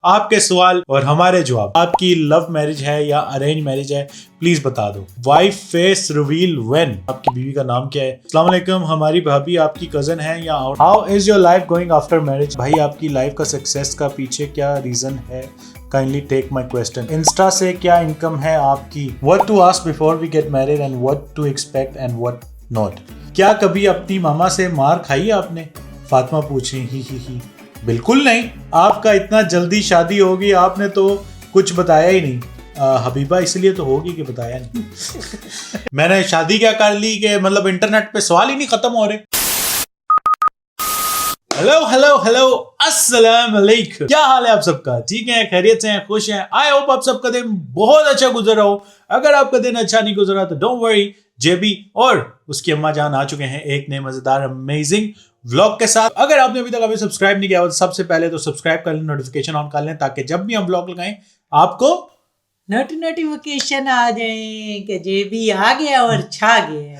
आपके सवाल और हमारे जवाब। आपकी लव मैरिज है या अरेंज मैरिज है, प्लीज बता दो। वाइफ फेस रिवील व्हेन, आपकी बीवी का नाम क्या है? अस्सलाम वालेकुम, हमारी भाभी आपकी कजन है या how is your life going after marriage? भाई आपकी लाइफ का सक्सेस का पीछे क्या रीजन है? Kindly take my question. Insta से क्या इनकम है आपकी? What to ask before we get married and what to expect and what not. क्या कभी अपनी मामा से मार खाई है आपने? फातिमा पूछ रही ही। बिल्कुल नहीं, आपका इतना जल्दी शादी होगी, आपने तो कुछ बताया ही नहीं। हबीबा इसलिए तो होगी कि बताया नहीं। मैंने शादी क्या कर ली कि मतलब इंटरनेट पे सवाल ही नहीं खत्म हो रहे। हेलो हेलो हेलो, अस्सलाम वालेकुम। क्या हाल है आप सबका? ठीक है, खैरियत से हैं, खुश हैं? आई होप आप सबका दिन बहुत अच्छा गुजर रहा हो। अगर आपका दिन अच्छा नहीं गुजरा तो डोंट वरी, जेबी और उसकी अम्मा जान आ चुके हैं एक नए मजेदार अमेजिंग व्लॉग के साथ। अगर आपने अभी तक अभी सब्सक्राइब नहीं किया हो तो सबसे पहले तो सब्सक्राइब कर लें, नोटिफिकेशन ऑन कर लें, ताकि जब भी हम व्लॉग लगाएं आपको नोटिफिकेशन आ जाए कि जेबी आ गया और छा गया।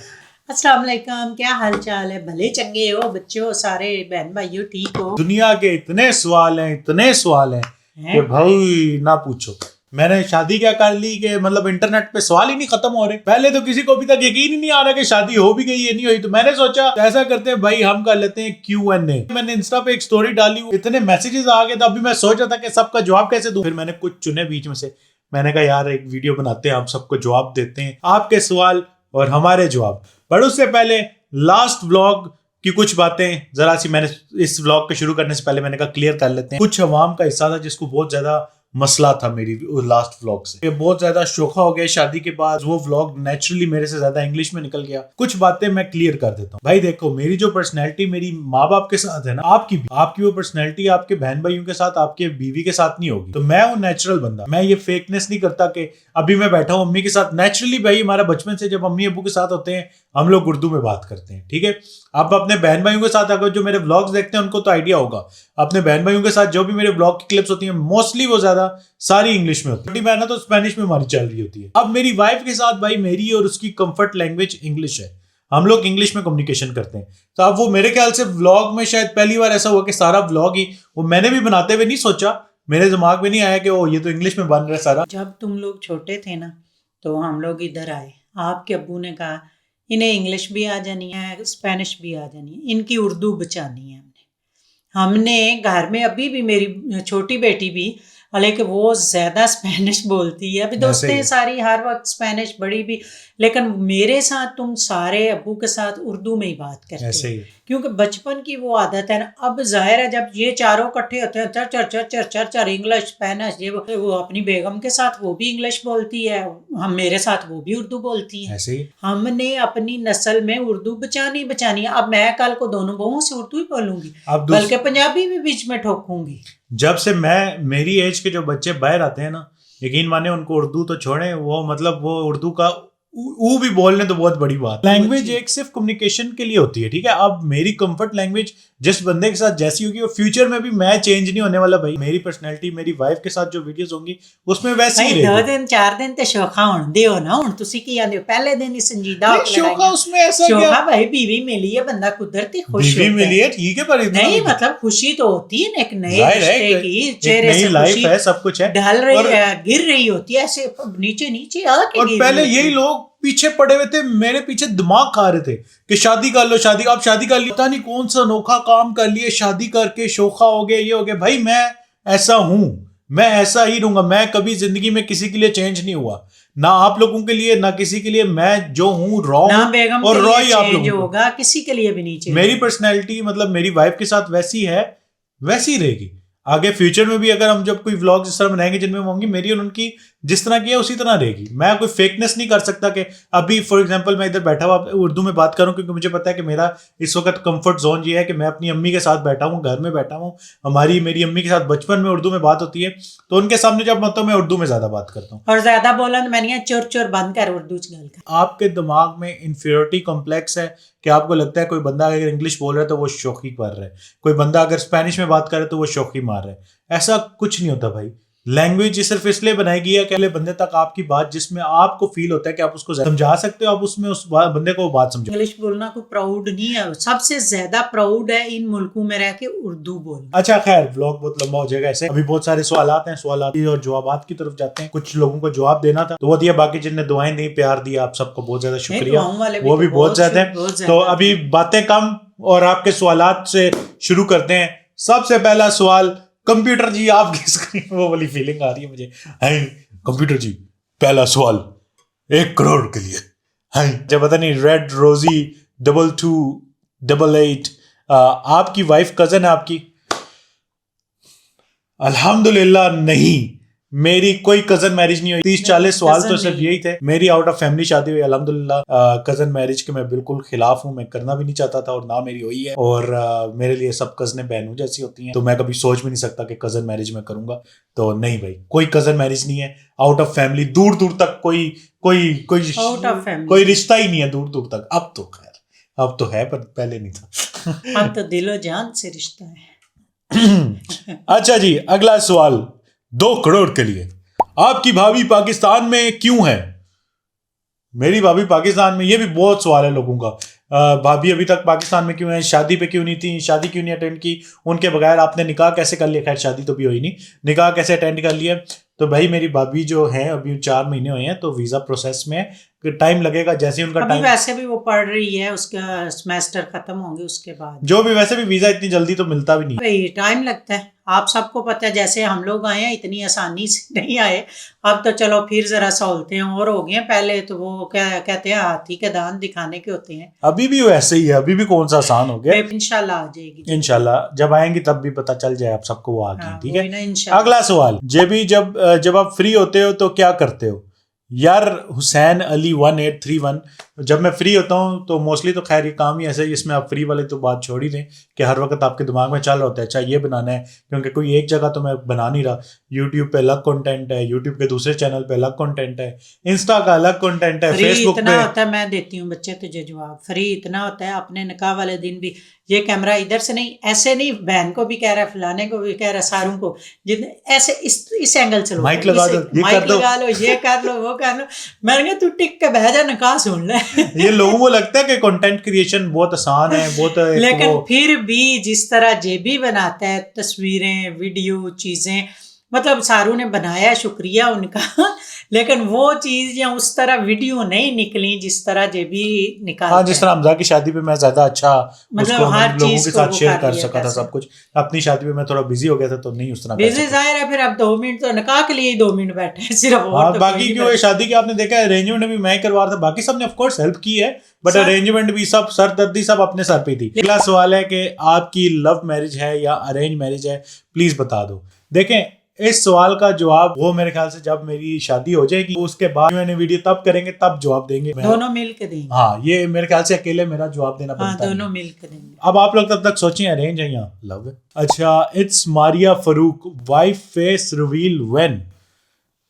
अस्सलाम वालेकुम, क्या हाल चाल है? भले चंगे हो बच्चों, सारे बहन भाइयों ठीक हो? दुनिया के इतने सवाल हैं कि भाई ना पूछो। मैंने शादी क्या कर ली कि मतलब इंटरनेट पे सवाल ही नहीं खत्म हो रहे। पहले तो किसी को अभी तक यकीन ही नहीं आ रहा कि शादी हो भी गई है नहीं हुई। तो मैंने सोचा ऐसा करते हैं भाई, हम कर लेते हैं Q&A। मैंने इंस्टा पे एक स्टोरी डाली, इतने मैसेजेस आ गए, तो अभी मैं सोच रहा था कि सबका जवाब कैसे दूं। फिर मैंने कुछ चुने बीच में से, मैंने कहा यार एक वीडियो बनाते हैं, आप सबको जवाब देते हैं, आपके सवाल और हमारे जवाब। पर उससे पहले लास्ट व्लॉग की कुछ बातें जरा सी मैंने इस व्लॉग के शुरू करने से पहले मैंने कहा क्लियर कर लेते हैं। कुछ अवाम का हिस्सा था जिसको बहुत ज्यादा मसला था मेरी लास्ट व्लॉग से, ये बहुत ज्यादा शोखा हो गया शादी के बाद। वो व्लॉग नेचुरली मेरे से ज्यादा इंग्लिश में निकल गया। कुछ बातें मैं क्लियर कर देता हूँ। भाई देखो, मेरी जो पर्सनैलिटी मेरी माँ बाप के साथ है ना, आपकी वो पर्सनैलिटी आपके बहन भाइयों के साथ, आपके बीवी के साथ नहीं होगी। तो मैं हूँ नेचुरल बंदा, मैं ये फेकनेस नहीं करता कि अभी मैं बैठा हूँ अम्मी के साथ। नेचुरली भाई हमारा बचपन से जब अम्मी अबू के साथ होते हैं हम लोग उर्दू में बात करते हैं, ठीक है। अब अपने बहन भाइयों के साथ अगर जो मेरे व्लॉग्स देखते हैं उनको तो आइडिया होगा। अपने बहन भाइयों के साथ जो भी मेरे व्लॉग की क्लिप्स होती हैं मोस्टली वो ज्यादा सारी इंग्लिश में होती है। बहन तो स्पेनिश में हमारी चल रही होती है। अब मेरी वाइफ के साथ भाई मेरी और उसकी कंफर्ट लैंग्वेज इंग्लिश है, हम लोग इंग्लिश में कम्युनिकेशन करते हैं। तो अब वो मेरे ख्याल से व्लॉग में शायद पहली बार ऐसा हुआ कि सारा व्लॉग ही, वो मैंने भी बनाते हुए नहीं सोचा, मेरे दिमाग में नहीं आया कि ओ ये तो इंग्लिश में बन रहा है सारा। जब तुम लोग छोटे थे ना तो हम लोग इधर आए, आपके अब्बू ने कहा इन्हें इंग्लिश भी आ जानी है, स्पेनिश भी आ जानी है, इनकी उर्दू बचानी है। हमने घर में, अभी भी मेरी छोटी बेटी भी, हालांकि वो ज़्यादा स्पेनिश बोलती है, अभी दोस्तें सारी हर वक्त स्पेनिश, बड़ी भी, लेकिन मेरे साथ तुम सारे अब्बू के साथ उर्दू में ही बात करते हैं, क्योंकि बचपन की वो आदत है ना। अब जाहिर है जब ये चारों इकट्ठे होते हैं, चर चर चर चर चर चर इंग्लिश स्पेनिश, ये वो अपनी बेगम के साथ वो भी इंग्लिश बोलती है, हम मेरे साथ वो भी उर्दू बोलती है। हमने अपनी नस्ल में उर्दू बचानी है। अब मैं कल को दोनों बहुओं से उर्दू ही बोलूंगी, बल्कि पंजाबी भी बीच में ठोकूंगी। जब से मेरी एज के जो बच्चे बाहर आते हैं ना, यकीन माने उनको उर्दू तो छोड़े, वो मतलब वो उर्दू का ऊ भी बोलने तो बहुत बड़ी बात। लैंग्वेज एक सिर्फ कम्युनिकेशन के लिए होती है, ठीक है। अब मेरी कंफर्ट लैंग्वेज जिस बंदे के साथ जैसी होगी वो फ्यूचर में भी मैं चेंज नहीं होने वाला भाई। मेरी पर्सनैलिटी मेरी वाइफ के साथ जो वीडियोस होंगी उसमें वैसी ही रहेगी। 2 दिन 4 दिन ते शौखा होंदे हो ना, हुण तुसी की आंदे हो पहले दिन ही संजीदा हो के शौखा उसमें ऐसा क्या? शौखा भाई बीवी मिली है, बंदा कुदरती खुश होता है। बीवी मिली है ठीक है, पर नहीं मतलब खुशी तो होती है ना एक नए रिश्ते की, चेहरे से लाइफ है, सब कुछ है, ढल रही है, गिर रही होती है ऐसे नीचे नीचे आके। और पहले यही लोग पीछे पड़े हुए थे, मेरे पीछे दिमाग खा रहे थे कि शादी कर लो, शादी आप शादी कर ली, पता नहीं कौन सा अनोखा काम कर लिए, शादी करके शोखा हो गया, ये हो गया। भाई मैं ऐसा हूं, मैं ऐसा ही रहूंगा। मैं कभी जिंदगी में किसी के लिए चेंज नहीं हुआ, ना आप लोगों के लिए ना किसी के लिए। मैं जो हूं रॉ और रॉ ही आप लोगों होगा, किसी के लिए भी नहीं चेंज। मेरी पर्सनैलिटी मतलब मेरी वाइफ के साथ वैसी है, वैसी रहेगी आगे फ्यूचर में भी। अगर हम जब कोई व्लॉग इस तरह बनाएंगे जिनमें होंगी मेरी और उनकी जिस तरह की है उसी तरह रहेगी। मैं कोई फेकनेस नहीं कर सकता कि अभी फॉर एग्जांपल मैं इधर बैठा हुआ उर्दू में बात करूं, क्योंकि मुझे पता है कि मेरा इस वक्त कंफर्ट जोन ये है कि मैं अपनी अम्मी के साथ बैठा हूं, घर में बैठा हूं। मेरी अम्मी के साथ बचपन में उर्दू में बात होती है, तो उनके सामने जब मतलब मैं उर्दू में ज्यादा बात करता हूँ। और ज्यादा बोलन मैंने चोर चोर बंद कर उर्दू गल कर। आपके दिमाग में इंफीरियरिटी कॉम्प्लेक्स है कि आपको लगता है कोई बंदा अगर इंग्लिश बोल रहा है तो वो शौकी कर रहा है, कोई बंदा अगर स्पेनिश में बात कर रहा है तो वो शौकी मार रहा है। ऐसा कुछ नहीं होता भाई। लैंग्वेज सिर्फ इसलिए बनाई गई है कि अगले बंदे तक आपकी बात, जिसमें आपको फील होता है कि आप उसको समझा सकते हो, आप उसमें उस बंदे को वो बात समझो। इंग्लिश बोलना कोई प्राउड नहीं है, सबसे ज्यादा प्राउड है इन मुल्कों में रह के उर्दू बोलना। अच्छा खैर, व्लॉग बहुत लंबा हो जाएगा ऐसे। अभी बहुत सारे सवालात हैं, सवालात और जवाबात की तरफ जाते हैं। कुछ लोगों को जवाब देना था तो वो दिया, बाकी जिनने दुआएं दी, प्यार दिया, आप सबको बहुत ज्यादा शुक्रिया, वो भी बहुत ज्यादा है। तो अभी बातें कम और आपके सवालात से शुरू करते हैं। सबसे पहला सवाल, कंप्यूटर जी आपकी स्क्रीन, वो वाली फीलिंग आ रही है मुझे। हाय कंप्यूटर जी, पहला सवाल 1 करोड़ के लिए। हाय जब पता नहीं रेड रोजी 2288 आपकी वाइफ कजन है आपकी? अल्हम्दुलिल्लाह नहीं, मेरी कोई कजन मैरिज नहीं हुई। 30-40 सवाल तो सिर्फ यही थे। मेरी आउट ऑफ फैमिली शादी हुई अल्हम्दुलिल्लाह। कजन मैरिज के मैं बिल्कुल खिलाफ हूँ, मैं करना भी नहीं चाहता था और ना मेरी हुई है। और मेरे लिए सब कजनें बहनों जैसी होती हैं, तो मैं कभी सोच भी नहीं सकता कि कजन मैरिज में करूंगा। तो नहीं भाई, कोई कजन मैरिज नहीं है। आउट ऑफ फैमिली दूर दूर तक कोई रिश्ता ही नहीं है दूर दूर तक। अब तो खैर, अब तो है, पर पहले नहीं था। अब तो दिलो जान से रिश्ता है। अच्छा जी, अगला सवाल 2 करोड़ के लिए। आपकी भाभी पाकिस्तान में क्यों है? मेरी भाभी पाकिस्तान में, ये भी बहुत सवाल है लोगों का। भाभी अभी तक पाकिस्तान में क्यों है? शादी पे क्यों नहीं थी? शादी क्यों नहीं अटेंड की? उनके बगैर आपने निकाह कैसे कर लिया? खैर शादी तो भी हुई नहीं, निकाह कैसे अटेंड कर लिया? तो भाई मेरी भाभी जो है अभी 4 महीने हुए हैं, तो वीजा प्रोसेस में टाइम लगेगा। जैसे उनका टाइम, वैसे भी वो पढ़ रही है, उसका सेमेस्टर खत्म होंगे उसके बाद जो भी, वैसे भी वीजा इतनी जल्दी तो मिलता भी नहीं, भाई टाइम लगता है। आप सबको पता है, जैसे हम लोग आए हैं इतनी आसानी से नहीं आए। अब तो चलो फिर जरा सहूलतें और हो गई हैं। पहले तो वो क्या कहते हैं, हाथी के दांत दिखाने के होते हैं। अभी भी वैसे ही है, अभी भी कौन सा आसान हो गया। इंशाल्लाह आ जाएगी, इंशाल्लाह जब आएंगी तब भी पता चल जाए आप सबको वो आ गई। हाँ, ठीक है। अगला सवाल, जब आप फ्री होते हो तो क्या करते हो? यार हुसैन अली 1831, जब मैं फ्री होता हूँ तो मोस्टली तो खैर ये काम ही ऐसा है, इसमें आप फ्री वाले तो बात छोड़ ही दें कि हर वक्त आपके दिमाग में चल रहा होता है अच्छा ये बनाना है, क्योंकि कोई एक जगह तो मैं बना नहीं रहा। यूट्यूब पे अलग कंटेंट है, यूट्यूब के दूसरे चैनल पे अलग कंटेंट है, इंस्टा का अलग कंटेंट है, फेसबुक पे इतना होता है। मैं देती हूँ बच्चे तुझे जवाब, फ्री इतना होता है। अपने निकाह वाले दिन भी ये कैमरा इधर से नहीं, ऐसे नहीं, बहन को भी कह रहा है, फलाने को भी कह रहा है, सारों को, जितने ऐसे इस एंगल से माइक लगा दो, माइक लगा लो, ये कर लो, वो कर लो। मैंने कहा तू टिक के बह जा, निकाह सुन ले। ये लोगों को लगता है कि कंटेंट क्रिएशन बहुत आसान है, बहुत लेकिन फिर भी जिस तरह जेबी बनाता है, तस्वीरें, वीडियो, चीजें, मतलब सारू ने बनाया, शुक्रिया उनका। लेकिन वो चीज या उस तरह वीडियो नहीं निकली जिस तरह जेबी निकालता है। जिस तरह हमजा की शादी पे मैं ज्यादा अच्छा मतलब हर लोगों चीज के साथ शेयर कर सका था सब कुछ। अपनी शादी पे मैं थोड़ा बिजी हो गया था तो नहीं उस तरह बिजी जाहिर है। फिर अब 2 मिनट तो निकाह के लिए ही 2 मिनट बैठे हैं सिर्फ। हाँ, तो बाकी क्यों शादी की आपने देखा अरेंजमेंट भी मैं करवा रहा था, बाकी सबने ऑफ कोर्स हेल्प की है, बट अरेंजमेंट भी सब सरदर्दी सब अपने सर पे थी। अगला सवाल है कि आपकी लव मैरिज है या अरेंज मैरिज है, प्लीज बता दो। देखें इस सवाल का जवाब वो मेरे ख्याल से जब मेरी शादी हो जाएगी उसके बाद मैंने वीडियो तब करेंगे, तब जवाब देंगे, दोनों मिल के देंगे। हाँ, ये मेरे ख्याल से अकेले मेरा जवाब देना बनता है। दोनों मिल के देंगे। अब आप लोग तब तक सोचें अरेंज है या लव है। अच्छा, it's Maria Farooq, wife face reveal when.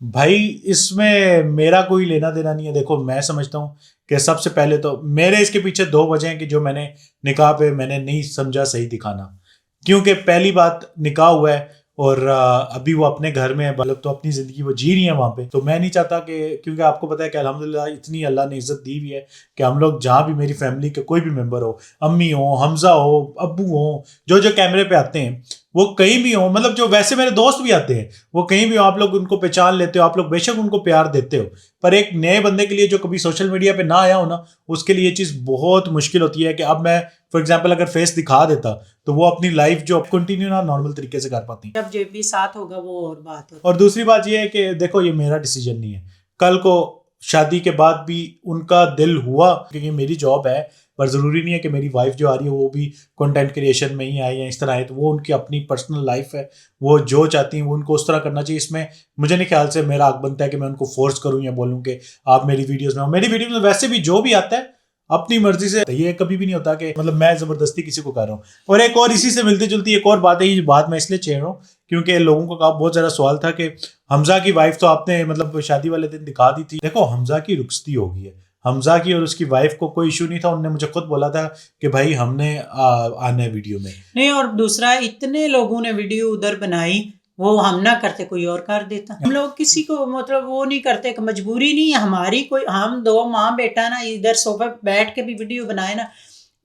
भाई इसमें मेरा कोई लेना देना नहीं है। देखो मैं समझता हूँ कि सबसे पहले तो मेरे इसके पीछे 2 वजह हैं कि जो मैंने निकाह पे मैंने नहीं समझा सही दिखाना। क्योंकि पहली बात, निकाह हुआ है और अभी वो अपने घर में है, मतलब तो अपनी जिंदगी वो जी रही है वहां पे, तो मैं नहीं चाहता कि, क्योंकि आपको पता है कि अल्हम्दुलिल्लाह इतनी अल्लाह ने इज्जत दी हुई है कि हम लोग जहाँ भी, मेरी फैमिली के कोई भी मेंबर हो, अम्मी हो, हमजा हो, अब्बू हो, जो कैमरे पे आते हैं वो कहीं भी हो, मतलब जो वैसे मेरे दोस्त भी आते हैं वो कहीं भी हो, आप लोग उनको पहचान लेते हो, आप लोग बेशक उनको प्यार देते हो, पर एक नए बंदे के लिए जो कभी सोशल मीडिया पे ना आया हो ना, उसके लिए ये चीज़ बहुत मुश्किल होती है कि अब मैं फॉर एग्जाम्पल अगर फेस दिखा देता तो वो अपनी लाइफ जो कंटिन्यू ना नॉर्मल तरीके से कर पाती। जब जो भी साथ होगा वो और बात होगी। और दूसरी बात ये है कि देखो ये मेरा डिसीजन नहीं है, कल को शादी के बाद भी उनका दिल हुआ कि ये मेरी जॉब है, पर ज़रूरी नहीं है कि मेरी वाइफ जो आ रही है वो भी कंटेंट क्रिएशन में ही आए या इस तरह आए, तो वो उनकी अपनी पर्सनल लाइफ है, वो जो चाहती हैं वो उनको उस तरह करना चाहिए। इसमें मुझे नहीं ख्याल से मेरा हक बनता है कि मैं उनको फोर्स करूं या बोलूं कि आप मेरी वीडियोस में हो। मेरी वीडियो में वैसे भी जो भी आता है अपनी मर्जी से, ये कभी भी नहीं होता कि मतलब मैं ज़बरदस्ती किसी को कर रहा हूँ। और एक और इसी से मिलती जुलती एक और बात है, ये बात मैं इसलिए छेड़ रहा हूँ क्योंकि लोगों का बहुत ज़्यादा सवाल था कि हमजा की वाइफ तो आपने मतलब शादी वाले दिन दिखा दी थी। देखो हमजा की रुखसती हो गई है, हमजा की और उसकी वाइफ को कोई इशू नहीं था, उन्होंने मुझे खुद बोला था कि भाई हमने आना है वीडियो में। नहीं, और दूसरा इतने लोगों ने वीडियो उधर बनाई, वो हम ना करते कोई और कर देता। हम लोग किसी को मतलब वो नहीं करते कि मजबूरी नहीं है हमारी कोई, हम दो माँ बेटा ना इधर सोफे पे बैठ के भी वीडियो बनाए ना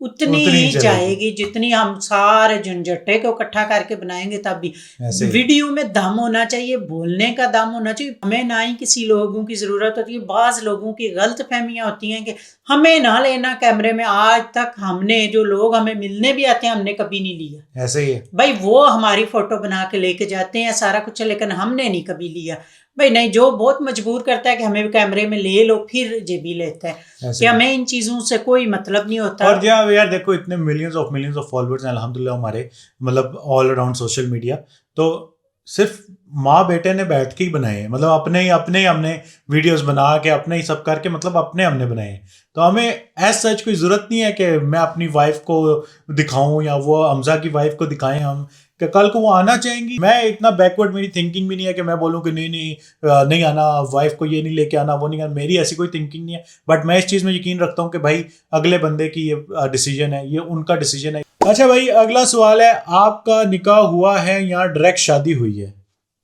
उतनी उतनी ही ही चलेगी। जाएगी जितनी हम सारे झंझटे को इकट्ठा करके बनाएंगे। तब भी ऐसे ही। वीडियो में दम होना चाहिए, बोलने का दम होना चाहिए। हमें ना ही किसी लोगों की ज़रूरत होती है। बाज़ लोगों की गलत फहमियाँ होती हैं कि हमें ना लेना कैमरे में। आज तक हमने जो लोग हमें मिलने भी आते हैं हमने कभी नहीं लिया। ऐसे ही है। भाई वो हमारी फ़ोटो बना के लेके जाते हैं सारा कुछ, लेकिन हमने नहीं कभी लिया। भाई नहीं, जो बहुत मजबूर करता है कि हमें कैमरे में ले लो फिर जेबी लेता है कि ऐसे हमें इन चीज़ों से कोई मतलब नहीं होता। और यार देखो इतने मिलियंस ऑफ फॉलोअर्स हैं अल्हम्दुलिल्लाह हमारे, मतलब ऑल अराउंड सोशल मीडिया। तो सिर्फ माँ बेटे ने बैठ के ही बनाए हैं, मतलब अपने ही हमने वीडियोस बना के अपने ही सब करके मतलब अपने हमने बनाए हैं। तो हमें एज सच कोई ज़रूरत नहीं है कि मैं अपनी वाइफ को दिखाऊं या वो हमजा की वाइफ को दिखाएं हम, कि कल को वो आना चाहेंगी। मैं इतना बैकवर्ड मेरी थिंकिंग भी नहीं है कि मैं बोलूँ कि नहीं आना, वाइफ को ये नहीं लेके आना, वो नहीं आना। मेरी ऐसी कोई थिंकिंग नहीं है। बट मैं इस चीज़ में यकीन रखता हूँ कि भाई अगले बंदे की ये डिसीजन है, ये उनका डिसीजन है। अच्छा भाई, अगला सवाल है, आपका निकाह हुआ है या डायरेक्ट शादी हुई है?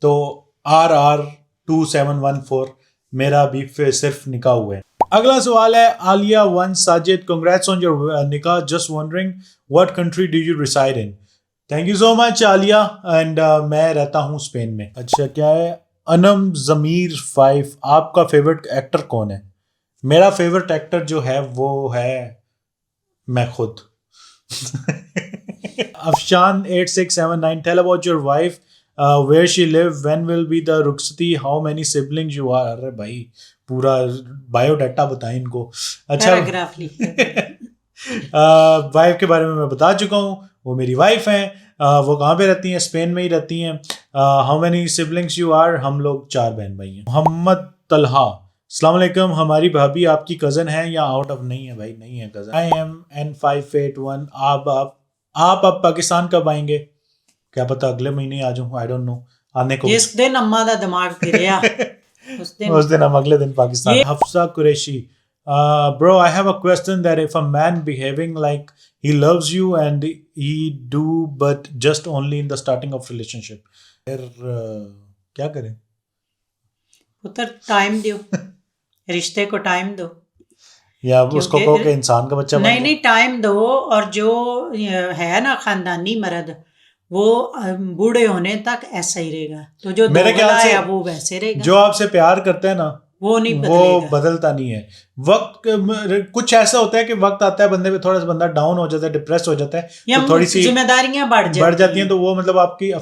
तो RR2714, मेरा अभी सिर्फ निकाह हुआ है। अगला सवाल है आलिया वन Sajid, congrats on your nikah, just wondering what country do you reside in? Thank you so much Aliya, and मैं रहता हूँ स्पेन में। अच्छा क्या है, अनम ज़मीर 5, आपका फेवरेट एक्टर कौन है? मेरा फेवरेट एक्टर जो है वो है मैं खुद। Afshan 8679, tell about your wife, where she live, when will be the rukhsati, how many siblings you are? अरे भाई पूरा बायोडाटा बताएं इनको। अच्छा पैराग्राफ लिखिए। वाइफ के बारे में मैं बता चुका हूँ, वो मेरी वाइफ हैं। वो कहाँ पे रहती हैं? स्पेन में ही रहती हैं। How many siblings you are? हम लोग 4 बहन भाई हैं। मोहम्मद तलहा, अस्सलाम वालेकुम, हमारी भाभी आपकी कज़न है या आउट ऑफ? नहीं है भाई, नहीं है कज़न। IMN581, आप अब पाकिस्तान कब आएंगे? क्या पता अगले महीने आ जाऊँ, आई डोंट नो। आने को जिस दिन अम्मा दा दिमाग फिरिया उस दिन हम अगले दिन Pakistan. Hafsa Qureshi, bro, I have a question that if a man behaving like he loves you and he do but just only in the starting of relationship, फिर क्या करें? पुत्र टाइम दो, रिश्ते को टाइम दो, या उसको कहो कि इंसान का बच्चा बन नहीं नहीं टाइम दो। और जो है ना खानदानी मर्द, वो बूढ़े होने तक ऐसा ही रहेगा। तो जो मेरे ख्याल से वो वैसे रहेगा। जो आपसे प्यार करता है ना वो नहीं वो बदलेगा। बदलता नहीं है। वक्त कुछ ऐसा होता है कि वक्त आता है बंदे पे, थोड़ा सा बंदा डाउन हो जाता है, डिप्रेस हो जाता है, तो थोड़ी सी जिम्मेदारियां बढ़ जाती हैं। तो वो मतलब आपकी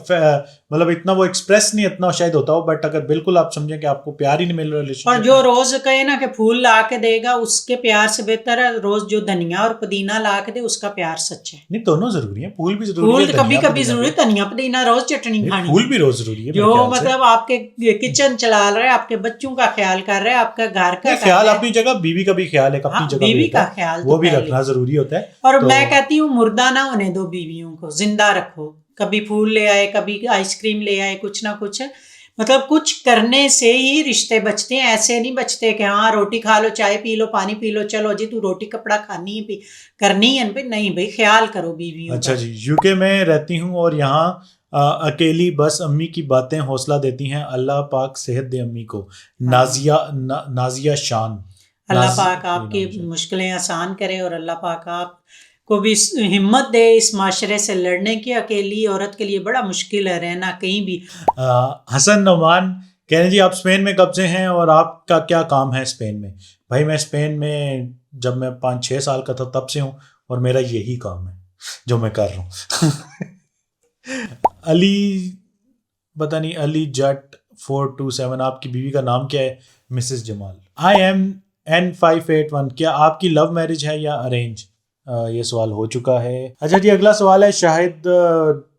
मतलब इतना वो एक्सप्रेस नहीं इतना शायद होता हो, बट अगर बिल्कुल आप समझें कि आपको प्यार ही नहीं मिल रहा रिलेशनशिप। और जो रोज कहे ना कि फूल ला के देगा, उसके प्यार से बेहतर है रोज जो धनिया और पुदीना ला के दे, उसका प्यार सच्चा है। नहीं, दोनों जरूरी है, फूल भी जरूरी है, फूल कभी कभी जरूरी, धनिया पुदीना रोज चटनी खानी, फूल भी रोज जरूरी है। जो मतलब आपके किचन चला रहे, आपके बच्चों का ख्याल कर रहे, आपका घर का ख्याल अपनी जगह, बीवी का भी ख्याल है अपनी जगह, बीवी का ख्याल वो भी रखना जरूरी होता है। और मैं कहती हूँ मुर्दा ना होने दो बीवियों को, जिंदा रखो। कभी फूल ले आए, कभी आइसक्रीम ले आए, कुछ ना कुछ, मतलब कुछ करने से ही रिश्ते बचते हैं। ऐसे नहीं बचते कि हाँ रोटी खा लो, चाय पी लो, पानी पी लो, चलो जी तू रोटी कपड़ा खानी है करनी है नहीं भाई, ख्याल करो बीवियों। अच्छा जी, यूके में रहती हूँ और यहाँ अकेली बस अम्मी की बातें हौसला देती हैं। अल्लाह पाक सेहत दे अम्मी को। नाजिया शान, अल्लाह पाक आपकी मुश्किलें आसान करे और अल्लाह पाक आप को भी हिम्मत दे इस माशरे से लड़ने की। अकेली औरत के लिए बड़ा मुश्किल है रहना कहीं भी। हसन नोमान कह रहे जी आप स्पेन में कब से हैं और आपका क्या काम है स्पेन में? भाई मैं स्पेन में जब मैं 5-6 साल का था तब से हूँ और मेरा यही काम है जो मैं कर रहा हूँ। अली पता नहीं, अली जट 427, आपकी बीवी का नाम क्या है? मिसेस जमाल। IMN581, क्या आपकी लव मैरिज है या अरेंज? ये सवाल हो चुका है। अच्छा जी, अगला सवाल है Shahid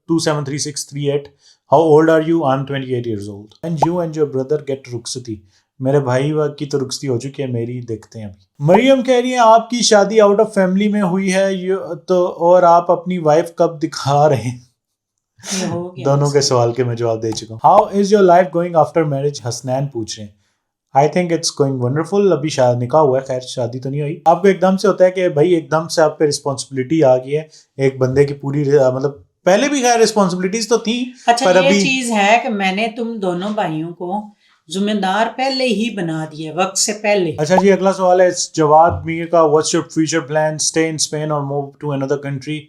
273638, how old are you? I am 28 years old. And you and your brother get रुखसती? मेरे भाई की तो रुखसती हो चुकी है, मेरी देखते हैं अभी। मरियम कह रही है आपकी शादी आउट ऑफ फैमिली में हुई है तो और आप अपनी वाइफ कब दिखा रहे हैं? दोनों के सवाल के मैं जवाब दे चुका हूँ। How is your life going after marriage? Hasnain पूछ रहे हैं। I think it's going wonderful. अभी निकाह हुआ है, खैर शादी तो नहीं हुई। आपको एकदम से होता है कि भाई एकदम से आप पे रिस्पॉन्सिबिलिटी आ गई है, एक बंदे की पूरी मतलब पहले भी खैर रिस्पॉन्सिबिलिटीज तो थी, अच्छा पर ये अभी चीज है कि मैंने तुम दोनों भाइयों को जिम्मेदार पहले ही बना दिया, वक्त से पहले। अच्छा जी, अगला सवाल है जवाद मीर का, what's your future plan, stay in Spain और मूव टू अनदर कंट्री?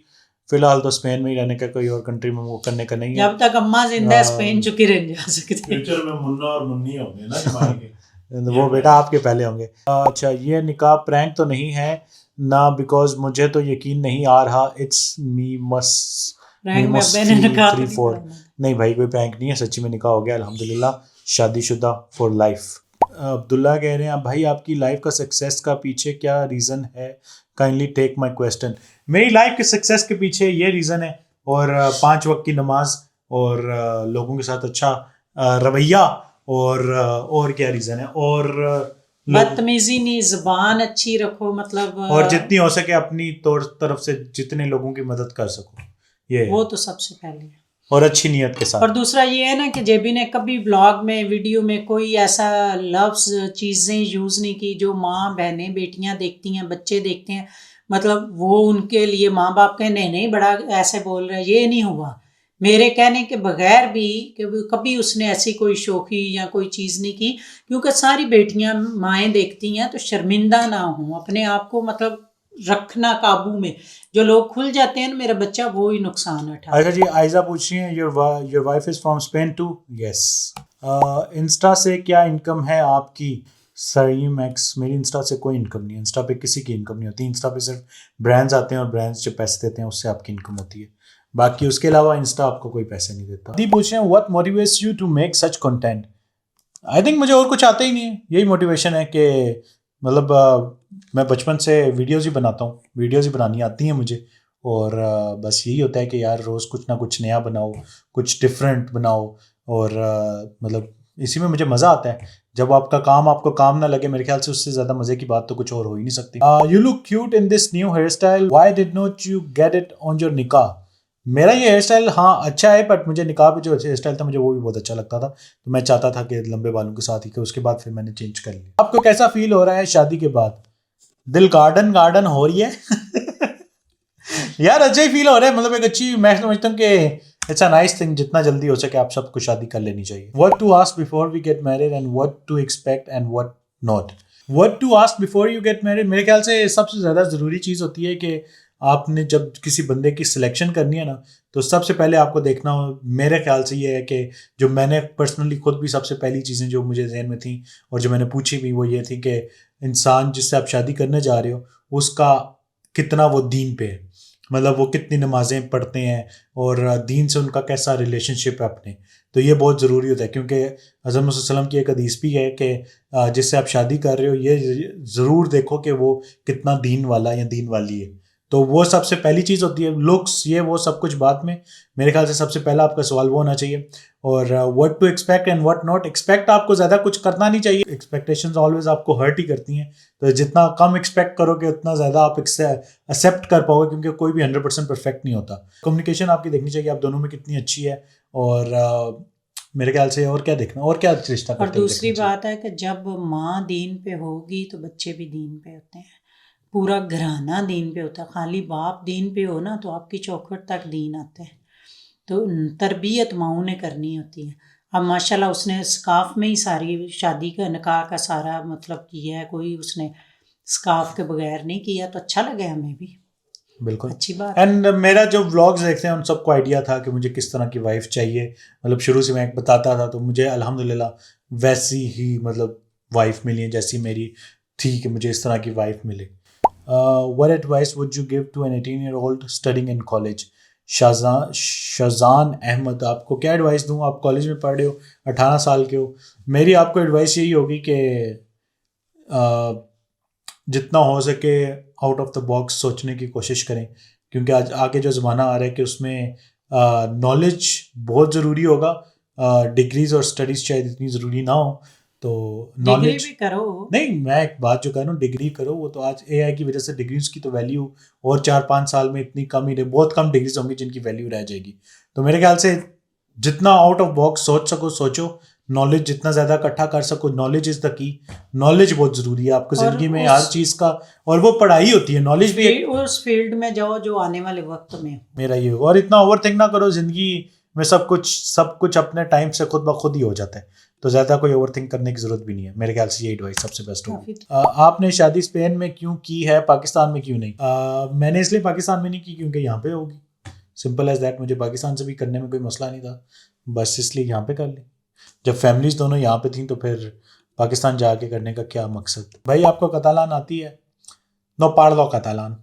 फिलहाल तो स्पेन में ही रहने का, कोई और कंट्री में मूव करने का नहीं है। जब तक अम्मा जिंदा है स्पेन चुके रह जा सकते हैं। फ्यूचर में मुन्ना और मुन्नी होंगे ना जमाई के वो बेटा आपके पहले होंगे। अच्छा, ये निकाह प्रैंक तो नहीं है ना? बिकॉज मुझे तो यकीन नहीं आ रहा। इट्स मी मस्ट प्रैंक में अब्बे ने निकाह तो नहीं 34। पढ़ाना। नहीं भाई, कोई प्रैंक नहीं है, सच्ची में निकाह हो गया अल्हम्दुलिल्लाह, शादीशुदा फॉर लाइफ। अब्दुल्ला कह रहे हैं भाई आपकी लाइफ का सक्सेस का पीछे क्या रीज़न है, काइंडली टेक माय क्वेश्चन। मेरी लाइफ के सक्सेस के पीछे ये रीज़न है, और 5 वक्त की नमाज, और लोगों के साथ अच्छा रवैया, और क्या रीज़न है, और बदतमीजी नहीं, जुबान अच्छी रखो, मतलब और जितनी हो सके अपनी तौर तरफ से जितने लोगों की मदद कर सको, ये वो तो सबसे पहले है। और अच्छी नीयत के साथ। और दूसरा ये है ना कि जेबी ने कभी ब्लॉग में, वीडियो में कोई ऐसा लफ्ज, चीज़ें यूज़ नहीं की जो माँ बहनें बेटियां देखती हैं, बच्चे देखते हैं, मतलब वो उनके लिए माँ बाप कहें नहीं नहीं बड़ा ऐसे बोल रहे हैं, ये नहीं हुआ। मेरे कहने के बगैर भी कि कभी उसने ऐसी कोई शोखी या कोई चीज़ नहीं की, क्योंकि सारी बेटियां माएँ देखती हैं तो शर्मिंदा ना हों, अपने आप को मतलब रखना काबू में। जो लोग खुल जाते हैं ना मेरा बच्चा, वो ही नुकसान उठा। अच्छा जी, आयजा पूछ रही हैं your wife is from Spain too? Yes. Insta से क्या इनकम है आपकी? सही मैक्स, मेरी इंस्टा से कोई इनकम नहीं है। इंस्टा पे किसी की इनकम नहीं होती। इंस्टा पे सिर्फ ब्रांड्स आते हैं और ब्रांड्स जो पैसे देते हैं उससे आपकी इनकम होती है, बाकी उसके अलावा इंस्टा आपको कोई पैसे नहीं देता। दी पूछ रहे हैं what motivates you to make such content? I think मुझे और कुछ आता ही नहीं है, यही मोटिवेशन है कि मतलब मैं बचपन से वीडियोज़ ही बनाता हूँ, वीडियोज़ ही बनानी आती हैं मुझे, और बस यही होता है कि यार रोज़ कुछ ना कुछ नया बनाओ, कुछ डिफरेंट बनाओ, और मतलब इसी में मुझे मज़ा आता है। जब आपका काम आपको काम ना लगे, मेरे ख्याल से उससे ज़्यादा मज़े की बात तो कुछ और हो ही नहीं सकती। You look cute in this new hair style, why did not you get it on your निकाह? मेरा ये हेयर स्टाइल हाँ अच्छा है, बट मुझे निकाह पे जो हेयर स्टाइल था मुझे वो भी बहुत अच्छा लगता था, तो मैं चाहता था कि लंबे बालों के साथ ही, कि उसके बाद फिर मैंने चेंज कर लिया। आपको कैसा फील हो रहा है शादी के बाद? दिल गार्डन गार्डन हो रही है यार अच्छा ही फील हो रहा है, मतलब एक अच्छी, मैं समझता हूँ कि इट्स अ नाइस थिंग, जितना जल्दी हो सके आप सबको शादी कर लेनी चाहिए। What to ask before we get married and what to expect and what not? What to ask before you get married, मेरे ख्याल से सबसे ज़्यादा ज़रूरी चीज़ होती है कि आपने जब किसी बंदे की सिलेक्शन करनी है ना, तो सबसे पहले आपको देखना हो, मेरे ख्याल से ये है कि जो मैंने पर्सनली खुद भी सबसे पहली चीज़ें जो मुझे जहन में थी और जो मैंने पूछी भी, वो ये थी कि इंसान जिससे आप शादी करने जा रहे हो उसका कितना वो दीन पे है, मतलब वो कितनी नमाजें पढ़ते हैं और दीन से उनका कैसा रिलेशनशिप है अपने, तो ये बहुत ज़रूरी होता है। क्योंकि हज़रत मुहम्मद सल्लल्लाहु अलैहि वसल्लम की एक हदीस भी है कि जिससे आप शादी कर रहे हो ये ज़रूर देखो कि वो कितना दीन वाला या दीन वाली है, तो वो सबसे पहली चीज़ होती है। लुक्स ये वो सब कुछ बाद में, मेरे ख्याल से सबसे पहला आपका सवाल वो होना चाहिए। और what to expect and what not expect, आपको ज़्यादा कुछ करना नहीं चाहिए, एक्सपेक्टेशंस ऑलवेज आपको हर्ट ही करती हैं, तो जितना कम एक्सपेक्ट करोगे उतना ज़्यादा आप एक्सेप्ट कर पाओगे, क्योंकि कोई भी 100% परफेक्ट नहीं होता। कम्युनिकेशन आपकी देखनी चाहिए आप दोनों में कितनी अच्छी है, और मेरे ख्याल से और क्या देखना, और क्या रिश्ता और दूसरी बात है कि जब माँ दीन पे होगी तो बच्चे भी दीन पे होते हैं, पूरा घराना दीन पे होता है। खाली बाप दीन पे हो ना तो आपकी चौखट तक दीन आता है, तो तरबियत माँ ने करनी होती है। अब माशाल्लाह उसने स्काफ में ही सारी शादी का निकाह का सारा मतलब किया है, कोई उसने स्काफ के बगैर नहीं किया, तो अच्छा लगे हमें भी, बिल्कुल अच्छी बात। एंड मेरा जो व्लॉग्स देखते हैं उन सबको आइडिया था कि मुझे किस तरह की वाइफ चाहिए, मतलब शुरू से मैं बताता था, तो मुझे अल्हम्दुलिल्लाह वैसी ही मतलब वाइफ मिली है जैसी मेरी थी कि मुझे इस तरह की वाइफ मिले। What advice would you give to an 18-year-old studying in college? Shazan Ahmad, आपको क्या एडवाइस दूँ? आप कॉलेज में पढ़ रहे हो, 18 साल के हो, मेरी आपको एडवाइस यही होगी कि जितना हो सके आउट ऑफ द बॉक्स सोचने की कोशिश करें, क्योंकि आज आगे जो ज़माना आ रहा है कि उसमें नॉलेज बहुत ज़रूरी होगा। डिग्रीज और स्टडीज़ शायद इतनी ज़रूरी ना हो, तो नॉलेज भी करो। नहीं, मैं एक बात जो कह रहा हूँ डिग्री करो, वो तो आज AI की वजह से डिग्रीज की तो वैल्यू और 4-5 साल में इतनी कम ही, बहुत कम डिग्रीज होंगी जिनकी वैल्यू रह जाएगी। तो मेरे ख्याल से जितना आउट ऑफ बॉक्स सोच सको सोचो, नॉलेज जितना ज्यादा इकट्ठा कर सको, knowledge is the key. Knowledge बहुत जरूरी है आपको जिंदगी में हर चीज का, और वो पढ़ाई होती है, नॉलेज भी उस फील्ड में जाओ जो आने वाले वक्त में। मेरा ये होगा। और इतना ओवरथिंक ना करो, जिंदगी में सब कुछ अपने टाइम से खुद ब खुद ही हो जाता है, तो ज्यादा कोई ओवरथिंक करने की जरूरत भी नहीं है। मेरे ख्याल से ये एडवाइस सबसे बेस्ट होगी। आपने शादी स्पेन में क्यों की है, पाकिस्तान में क्यों नहीं? मैंने इसलिए पाकिस्तान में नहीं की क्योंकि यहाँ पे होगी, सिंपल एज दैट। मुझे पाकिस्तान से भी करने में कोई मसला नहीं था, बस इसलिए यहाँ पे कर ली। जब फैमिलीज दोनों यहाँ पे थी तो फिर पाकिस्तान जाके करने का क्या मकसद? भाई आपको कतालान आती है? No पार्लो कतालान।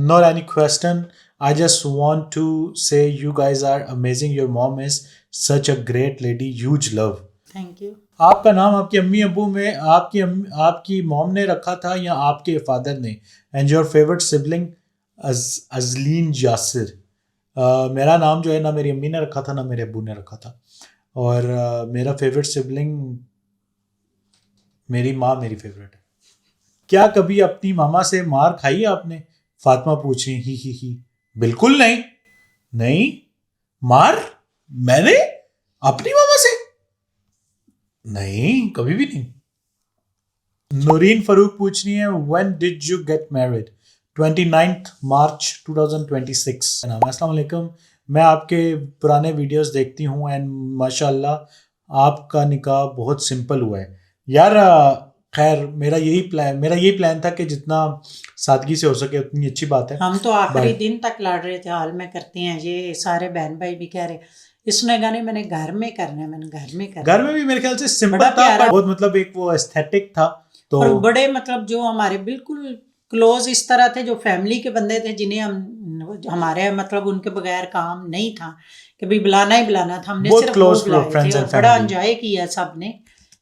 Not any question. I just want to say you guys are amazing. Your mom is such a great lady. Huge love. Thank you. आपका नाम आपकी अम्मी अबू में आपकी मॉम ने रखा था या आपके फादर ने? And your favourite sibling? Azleen Yasir. मेरा नाम जो है ना मेरी अम्मी ने रखा था ना मेरे अबू ने रखा था, और मेरा फेवरेट सिबलिंग मेरी माँ मेरी फेवरेट है। क्या कभी अपनी मामा से मार खाई है आपने? फातिमा पूछ रही ही। बिल्कुल नहीं। मार मैंने अपनी मामा से? नहीं, कभी भी नहीं। नूरीन फरूक पूछ रही है when did you get married? 29 मार्च 2026। अस्सलाम वालेकुम, मैं आपके पुराने वीडियोस देखती हूँ एंड माशाल्लाह आपका निकाह बहुत सिंपल हुआ है। यार खैर मेरा यही प्लान था कि जितना सादगी से हो सके उतनी अच्छी बात है। हम तो आखिरी दिन तक लड़ रहे थे हाल में करते हैं, ये सारे बहन भाई भी कह रहे इसने गाने मैंने घर में करना है, मैंने घर में भी मेरे ख्याल से सिंपल था, बहुत मतलब एक वो एस्थेटिक था। तो और बड़े मतलब जो हमारे बिल्कुल क्लोज इस तरह थे, जो फैमिली के बंदे थे जिन्हें हम हमारे मतलब उनके बगैर काम नहीं था कि भाई बुलाना ही बुलाना था। हमने सिर्फ क्लोज फ्रेंड्स एंड बड़ा एंजॉय किया सबने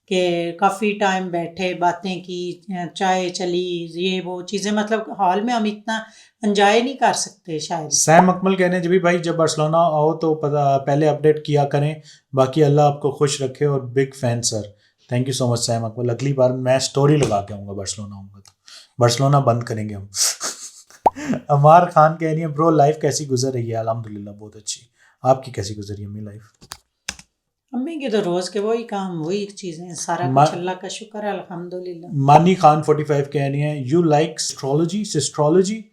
कि काफ़ी टाइम बैठे, बातें की, चाय चली, ये वो चीज़ें, मतलब हॉल में हम इतना एंजॉय नहीं कर सकते शायद। सैम अकमल कहने जब भी भाई जब बार्सिलोना आओ तो पहले अपडेट किया करें, बाकी अल्लाह आपको खुश रखे और big fan sir. Thank you so much Sam Akmal. अगली बार मैं स्टोरी लगा के आऊँगा बार्सिलोना आऊँगा तो, बार्सिलोना बंद करेंगे हम। अमार खान कह रही है ब्रो लाइफ कैसी गुजर रही है? अल्हम्दुलिल्लाह बहुत अच्छी। आपकी कैसी गुजर रही है अम्मी लाइफ? अम्मी के तो रोज के वही काम वही चीजें, सारा कुछ अल्लाह का शुक्र है अल्हम्दुलिल्लाह। मानी खान 45 कह रही है यू लाइक एस्ट्रोलॉजी?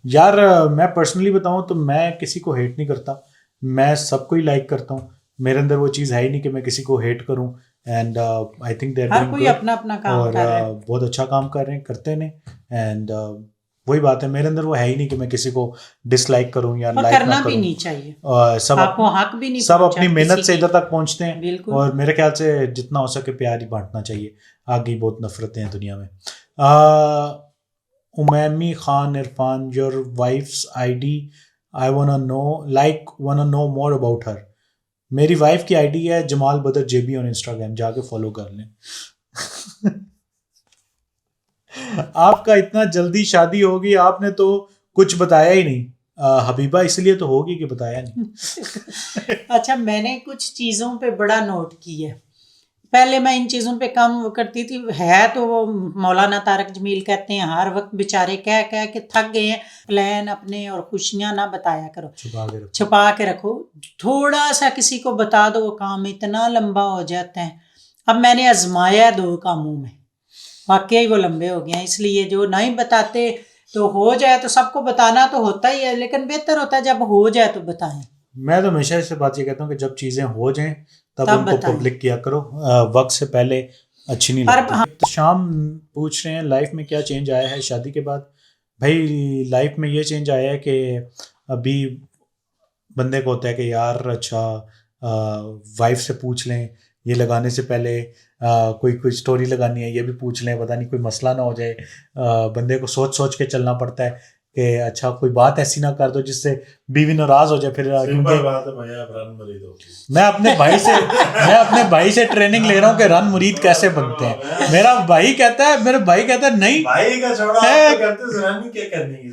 यार मैं पर्सनली बताऊं तो मैं किसी को हेट नहीं करता, मैं सबको ही लाइक करता हूं। मेरे अंदर वो चीज़ है ही नहीं कि मैं किसी को हेट करूं। एंड आई थिंक देयर हर कोई अपना अपना काम कर रहा है, बहुत अच्छा काम कर रहे हैं, करते ने। एंड वही बात है, मेरे अंदर वो है ही नहीं कि मैं किसी को डिसलाइक करूं या लाइक ना करूं। भी नहीं चाहिए, सब आपको हक भी नहीं, सब अपनी मेहनत से इधर तक पहुंचते हैं। और मेरे ख्याल से जितना हो सके प्यार ही बांटना चाहिए, आगे बहुत नफरतें हैं दुनिया में। Umaimi Khan Irfan your wife's ID I wanna know more about her. मेरी वाइफ की आईडी है Jamal Badar JB on Instagram, जाके फॉलो कर लें। आपका इतना जल्दी शादी होगी, आपने तो कुछ बताया ही नहीं। हबीबा इसलिए तो होगी कि बताया नहीं। अच्छा, मैंने कुछ चीज़ों पे बड़ा नोट किया है। पहले मैं इन चीज़ों पे कम करती थी, है तो वो मौलाना तारक जमील कहते हैं हर वक्त बेचारे कह कह के थक गए हैं, प्लान अपने और खुशियाँ ना बताया करो, छुपा के रखो। थोड़ा सा किसी को बता दो वो काम इतना लंबा हो जाता है। अब मैंने आजमाया 2 कामों में, वाकई वो लंबे हो गए हैं, इसलिए जो नहीं बताते तो हो जाए तो सबको बताना तो होता ही है, लेकिन बेहतर होता है जब हो जाए तो बताएं। मैं तो हमेशा इस बात ये कहता हूँ कि जब चीज़ें हो जाएं तब उनको पब्लिक किया करो, वक्त से पहले अच्छी नहीं लगती। तो शाम पूछ रहे हैं लाइफ में क्या चेंज आया है शादी के बाद? भाई लाइफ में ये चेंज आया है कि अभी बंदे को होता है कि यार अच्छा वाइफ से पूछ लें, ये लगाने से पहले कोई स्टोरी लगानी है ये भी पूछ लें, पता नहीं कोई मसला ना हो जाए। बंदे को सोच सोच के चलना पड़ता है कि अच्छा कोई बात ऐसी ना कर दो जिससे बीवी नाराज हो जाए। फिर बात है भैया, रन मुरीद हो। मैं अपने भाई से ट्रेनिंग ले रहा हूँ कि रन मुरीद कैसे बनते हैं। मेरा भाई कहता है नहीं भाई का छोड़ा, क्या करनी,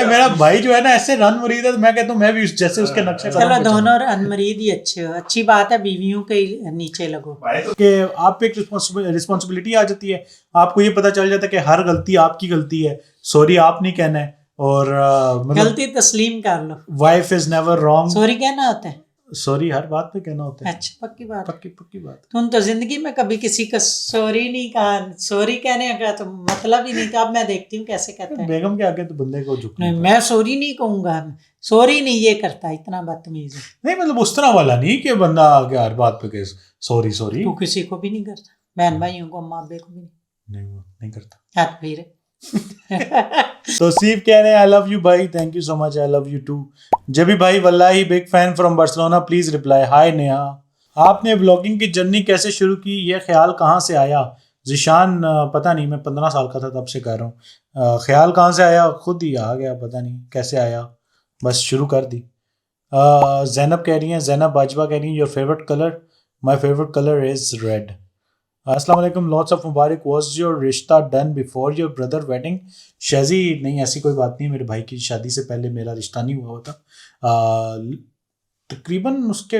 मेरा भाई जो है ना ऐसे रन मुरीद है, तो मैं कहता हूँ मैं भी जैसे उसके नक्शे। चलो दोनों रन मुरीद ही अच्छी बात है, बीवियों के नीचे लगो कि आप पे एक रिस्पॉन्सिबिलिटी आ जाती है। आपको ये पता चल जाता है कि हर गलती आपकी गलती है, सॉरी आप नहीं कहना है, और गलती तस्लीम कर लो। Wife is never wrong, sorry कहना होता है। सॉरी हर बात पे कहना होता है। अच्छा पक्की बात। पक्की पक्की बात। तुम तो जिंदगी में कभी किसी का सॉरी नहीं कहा, सॉरी कहने का तो मतलब ही नहीं था। अब मैं देखती हूँ कैसे कहता है। बेगम के आगे तो बंदे को झुकना नहीं पड़ता है। मैं सॉरी नहीं कहूंगा, सॉरी नहीं ये करता, इतना बदतमीज है। नहीं मतलब उस तरह वाला नहीं कि बंदा आगे हर बात पे कहे सॉरी सॉरी। तू किसी को भी नहीं करता, बहन भाइयों को, अम्मा अब्बे को भी नहीं। नहीं वो नहीं करता। हाथ फिर तो सीफ कह रहे हैं आई लव यू भाई, thank you so much, I love you too. Jabi भाई वल्लाही big fan from Barcelona, please reply. Hi Neha, आपने ब्लॉगिंग की जर्नी कैसे शुरू की, ये ख्याल कहाँ से आया? जिशान पता नहीं, मैं 15 साल का था तब से कह रहा हूँ। ख्याल कहाँ से आया, खुद ही आ गया, पता नहीं कैसे आया, बस शुरू कर दी। जैनब कह रही हैं, जैनब बाजवा कह रही हैं your favourite colour, my favourite colour is red. अस्सलाम वालेकुम, लॉट्स ऑफ मुबारक, was your rishta done before your brother wedding? Shaizi नहीं, ऐसी कोई बात नहीं, मेरे भाई की शादी से पहले मेरा रिश्ता नहीं हुआ था। तकरीबन उसके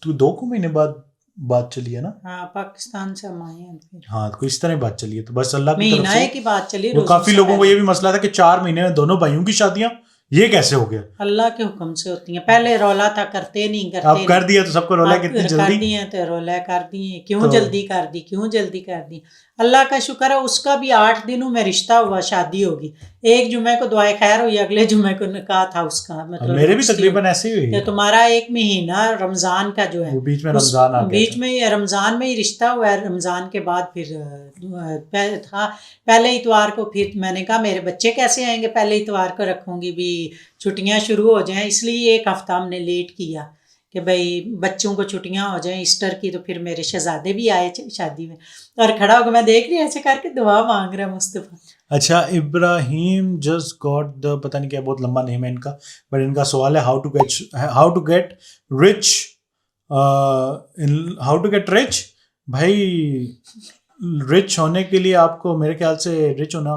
2 महीने बाद बात चली है ना। हाँ पाकिस्तान से हम आए हैं फिर। हाँ तो इस तरह बात चली है, तो बस अल्लाह की तरफ महीना से। की बात चली। वो रोज़ों काफी से लोगों को पहले। ये भी मसला था कि 4 महीने में दोनों भाइयों की शादियां, ये कैसे हो गया? अल्लाह के हुक्म से होती हैं। पहले रौला था करते नहीं करते अब कर दिया तो सबको रोला अब कितनी कर जल्दी। दिए तो रोला कर दिए, क्यों तो- जल्दी कर दी, क्यों जल्दी कर दी। अल्लाह का शुक्र है उसका भी 8 दिनों में रिश्ता हुआ, शादी होगी। एक जुमे को दुआए खैर हुई, अगले जुमे को निकाह था उसका। अब मतलब मेरे भी तकरीबन ऐसे ही हुई तो है। तुम्हारा 1 महीना रमजान का जो है, वो बीच में रमजान आ गया बीच था। में ही रमजान में ही रिश्ता हुआ है। रमजान के बाद फिर था पहले इतवार को। फिर मैंने कहा मेरे बच्चे कैसे आएंगे, पहले इतवार को रखूंगी भी, छुट्टियां शुरू हो जाएं, इसलिए 1 हफ्ता हमने लेट किया कि भाई बच्चों को छुट्टियां हो जाएं ईस्टर की। तो फिर मेरे शहजादे भी आए शादी में, और खड़ा होकर मैं देख रही ऐसे करके दुआ मांग रहा है मुस्तफा। अच्छा इब्राहिम जस्ट गॉट द, पता नहीं क्या, बहुत लंबा नेम है इनका, बट इनका सवाल है how to get rich, how to get rich. भाई रिच होने के लिए आपको मेरे ख्याल से रिच होना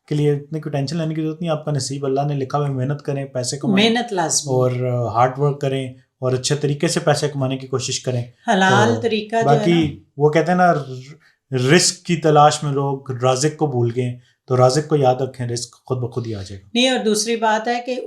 के लिए इतनी कोई टेंशन लेने की जरूरत नहीं। आपका नसीब अल्लाह ने लिखा हुआ है, मेहनत करें, पैसे कमाएं, मेहनत लाजमी और हार्ड वर्क करें, और अच्छे तरीके से पैसे कमाने की कोशिश करें। हलाल तो तरीका जो बाकी है ना। वो कहते हैं ना, रिस्क की तलाश में लोग राज़िक को भूल गए, तो राज़िक को याद रखें, रिस्क खुद ब खुद ही आ जाएगा। नहीं, और दूसरी बात है कि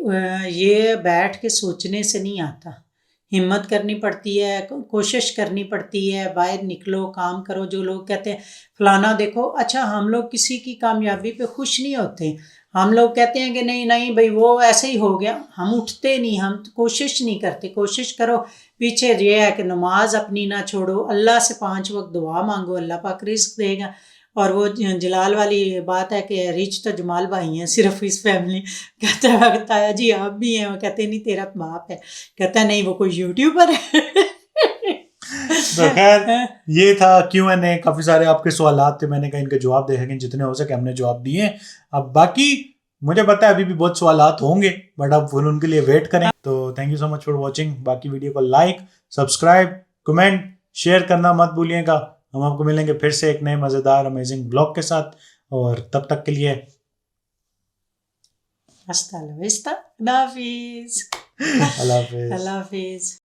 ये बैठ के सोचने से नहीं आता, हिम्मत करनी पड़ती है, कोशिश करनी पड़ती है, बाहर निकलो, काम करो। जो लोग कहते हैं फलाना देखो, अच्छा हम लोग किसी की कामयाबी पे खुश नहीं होते। हम लोग कहते हैं कि नहीं नहीं भाई वो ऐसे ही हो गया, हम उठते नहीं, हम कोशिश नहीं करते। कोशिश करो। पीछे ये है कि नमाज अपनी ना छोड़ो, अल्लाह से 5 वक्त दुआ मांगो, अल्लाह पाक रिस्क देगा। और वो जलाल वाली बात है कि रिच तो जमाल भाई हैं सिर्फ इस फैमिली। कहता है ताया जी आप भी हैं, वो कहते नहीं तेरा बाप है, कहता है नहीं वो कोई यूट्यूबर है। तो खैर ये था Q&A, काफी सारे आपके सवालात थे, मैंने कहा इनके जवाब देखेंगे, जितने हो सके हमने जवाब दिए। अब बाकी मुझे पता है अभी भी बहुत सवालात होंगे, बट अब फिर उनके लिए वेट करें। तो thank you so much for watching. बाकी वीडियो को लाइक, सब्सक्राइब, कमेंट, शेयर करना मत भूलिएगा। हम आपको मिलेंगे फिर से एक नए मजेदार अमेजिंग ब्लॉग के साथ, और तब तक के लिए हस्ता ला विस्ता, अल्लाह हाफिज। अल्लाह हाफिज। अल्लाह हाफिज।